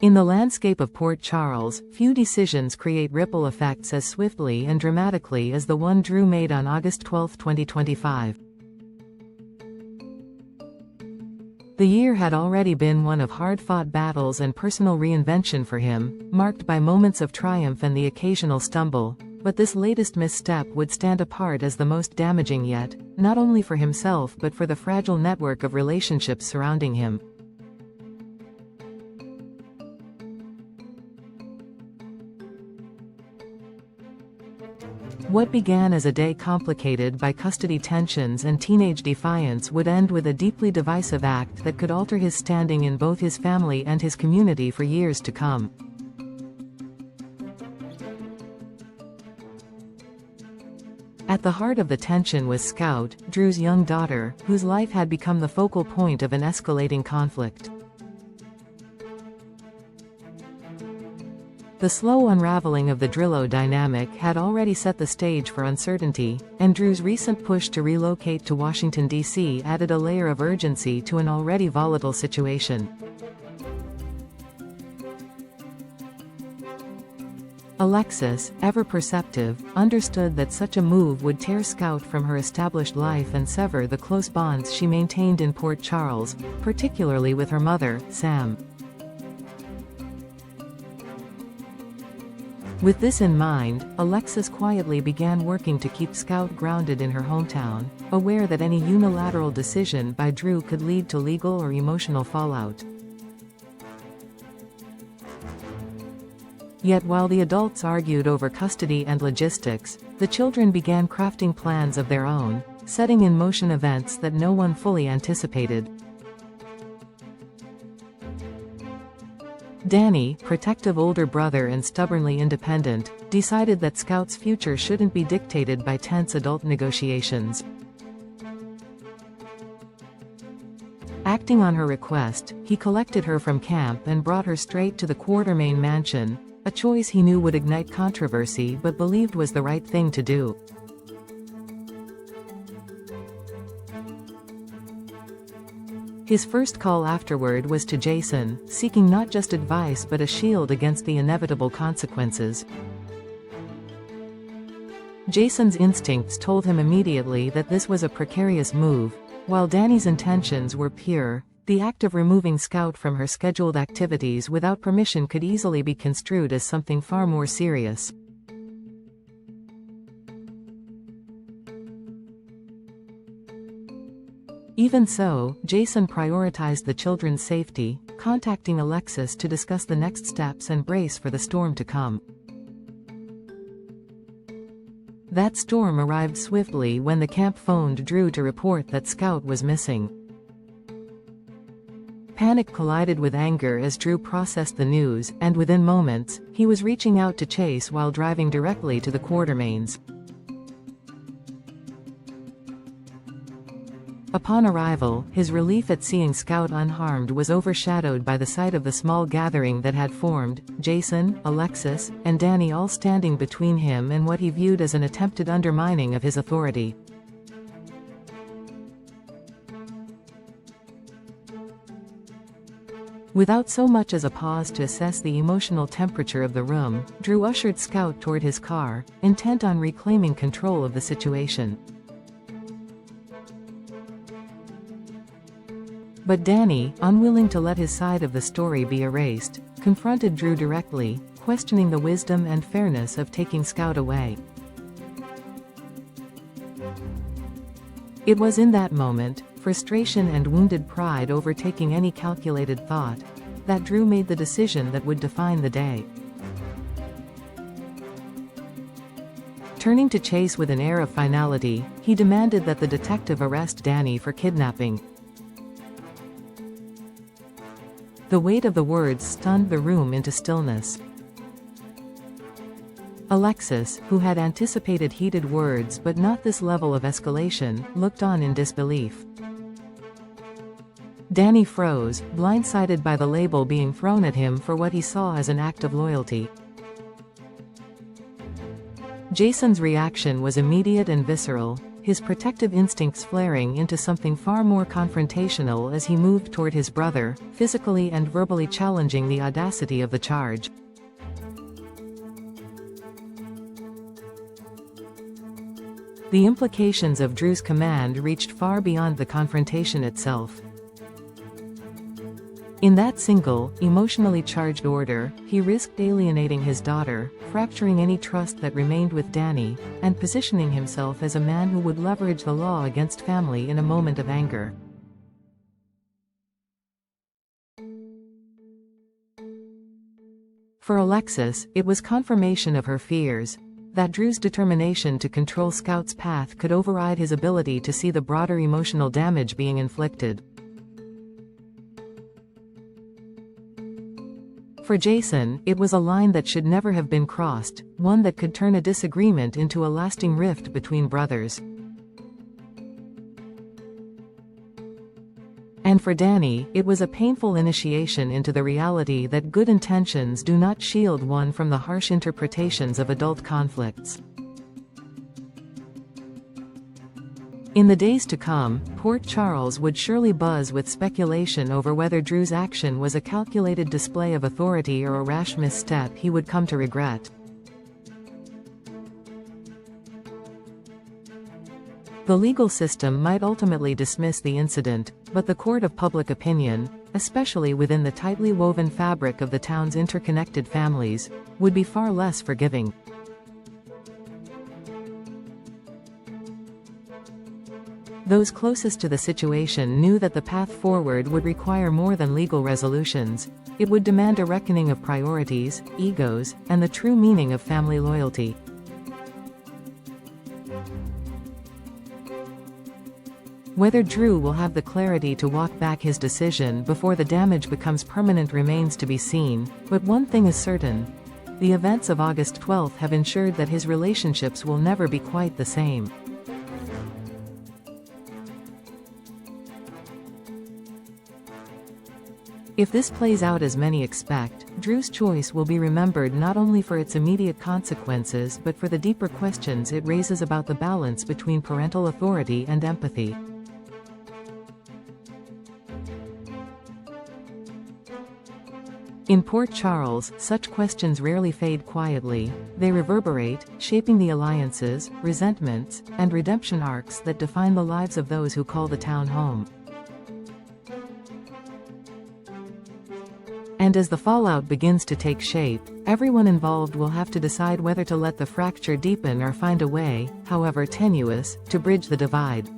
In the landscape of Port Charles, few decisions create ripple effects as swiftly and dramatically as the one Drew made on August 12, 2025. The year had already been one of hard-fought battles and personal reinvention for him, marked by moments of triumph and the occasional stumble, but this latest misstep would stand apart as the most damaging yet, not only for himself but for the fragile network of relationships surrounding him. What began as a day complicated by custody tensions and teenage defiance would end with a deeply divisive act that could alter his standing in both his family and his community for years to come. At the heart of the tension was Scout, Drew's young daughter, whose life had become the focal point of an escalating conflict. The slow unraveling of the Drillo dynamic had already set the stage for uncertainty, and Drew's recent push to relocate to Washington, D.C. added a layer of urgency to an already volatile situation. Alexis, ever perceptive, understood that such a move would tear Scout from her established life and sever the close bonds she maintained in Port Charles, particularly with her mother, Sam. With this in mind, Alexis quietly began working to keep Scout grounded in her hometown, aware that any unilateral decision by Drew could lead to legal or emotional fallout. Yet while the adults argued over custody and logistics, the children began crafting plans of their own, setting in motion events that no one fully anticipated. Danny, protective older brother and stubbornly independent, decided that Scout's future shouldn't be dictated by tense adult negotiations. Acting on her request, he collected her from camp and brought her straight to the Quartermaine mansion, a choice he knew would ignite controversy but believed was the right thing to do. His first call afterward was to Jason, seeking not just advice but a shield against the inevitable consequences. Jason's instincts told him immediately that this was a precarious move, while Danny's intentions were pure. The act of removing Scout from her scheduled activities without permission could easily be construed as something far more serious. Even so, Jason prioritized the children's safety, contacting Alexis to discuss the next steps and brace for the storm to come. That storm arrived swiftly when the camp phoned Drew to report that Scout was missing. Panic collided with anger as Drew processed the news, and within moments, he was reaching out to Chase while driving directly to the Quartermaines. Upon arrival, his relief at seeing Scout unharmed was overshadowed by the sight of the small gathering that had formed, Jason, Alexis, and Danny all standing between him and what he viewed as an attempted undermining of his authority. Without so much as a pause to assess the emotional temperature of the room, Drew ushered Scout toward his car, intent on reclaiming control of the situation. But Danny, unwilling to let his side of the story be erased, confronted Drew directly, questioning the wisdom and fairness of taking Scout away. It was in that moment, frustration and wounded pride overtaking any calculated thought, that Drew made the decision that would define the day. Turning to Chase with an air of finality, he demanded that the detective arrest Danny for kidnapping. The weight of the words stunned the room into stillness. Alexis, who had anticipated heated words but not this level of escalation, looked on in disbelief. Danny froze, blindsided by the label being thrown at him for what he saw as an act of loyalty. Jason's reaction was immediate and visceral. his protective instincts flaring into something far more confrontational as he moved toward his brother, physically and verbally challenging the audacity of the charge. The implications of Drew's command reached far beyond the confrontation itself. In that single, emotionally charged order, he risked alienating his daughter, fracturing any trust that remained with Danny, and positioning himself as a man who would leverage the law against family in a moment of anger. For Alexis, it was confirmation of her fears, that Drew's determination to control Scout's path could override his ability to see the broader emotional damage being inflicted. For Jason, it was a line that should never have been crossed, one that could turn a disagreement into a lasting rift between brothers. And for Danny, it was a painful initiation into the reality that good intentions do not shield one from the harsh interpretations of adult conflicts. In the days to come, Port Charles would surely buzz with speculation over whether Drew's action was a calculated display of authority or a rash misstep he would come to regret. The legal system might ultimately dismiss the incident, but the court of public opinion, especially within the tightly woven fabric of the town's interconnected families, would be far less forgiving. Those closest to the situation knew that the path forward would require more than legal resolutions. It would demand a reckoning of priorities, egos, and the true meaning of family loyalty. Whether Drew will have the clarity to walk back his decision before the damage becomes permanent remains to be seen, but one thing is certain. The events of August 12 have ensured that his relationships will never be quite the same. If this plays out as many expect, Drew's choice will be remembered not only for its immediate consequences but for the deeper questions it raises about the balance between parental authority and empathy. In Port Charles, such questions rarely fade quietly. They reverberate, shaping the alliances, resentments, and redemption arcs that define the lives of those who call the town home. And as the fallout begins to take shape, everyone involved will have to decide whether to let the fracture deepen or find a way, however tenuous, to bridge the divide.